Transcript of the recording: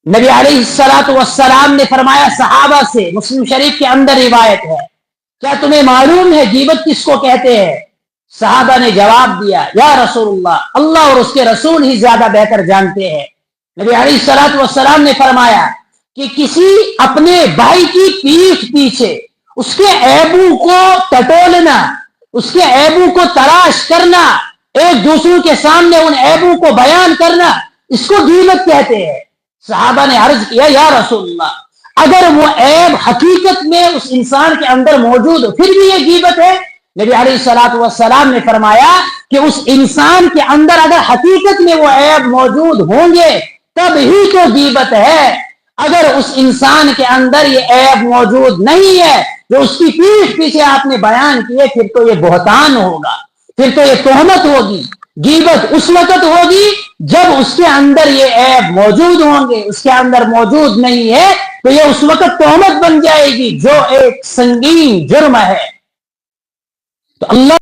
نبی علیہ الصلوۃ والسلام نے فرمایا صحابہ سے، مسلم شریف کے اندر روایت ہے، کیا تمہیں معلوم ہے غیبت کس کو کہتے ہیں؟ صحابہ نے جواب دیا، یا رسول اللہ، اللہ اور اس کے رسول ہی زیادہ بہتر جانتے ہیں۔ نبی علیہ الصلوۃ والسلام نے فرمایا کہ کسی اپنے بھائی کی پیٹھ پیچھے اس کے عیبوں کو ٹٹولنا، اس کے عیبوں کو تلاش کرنا، ایک دوسروں کے سامنے ان عیبوں کو بیان کرنا، اس کو غیبت کہتے ہیں۔ صحابہ نے عرض کیا، یا رسول اللہ، اگر وہ عیب حقیقت میں اس انسان کے اندر موجود ہو پھر بھی یہ غیبت ہے؟ نبی علیہ الصلوۃ والسلام نے فرمایا کہ اس انسان کے اندر اگر حقیقت میں وہ عیب موجود ہوں گے تب ہی تو غیبت ہے۔ اگر اس انسان کے اندر یہ عیب موجود نہیں ہے جو اس کی پیٹھ پیچھے آپ نے بیان کیے، پھر تو یہ بہتان ہوگا، پھر تو یہ تہمت ہوگی۔ غیبت اس وقت ہوگی جب اس کے اندر یہ عیب موجود ہوں گے، اس کے اندر موجود نہیں ہے تو یہ اس وقت تہمت بن جائے گی جو ایک سنگین جرم ہے۔ تو اللہ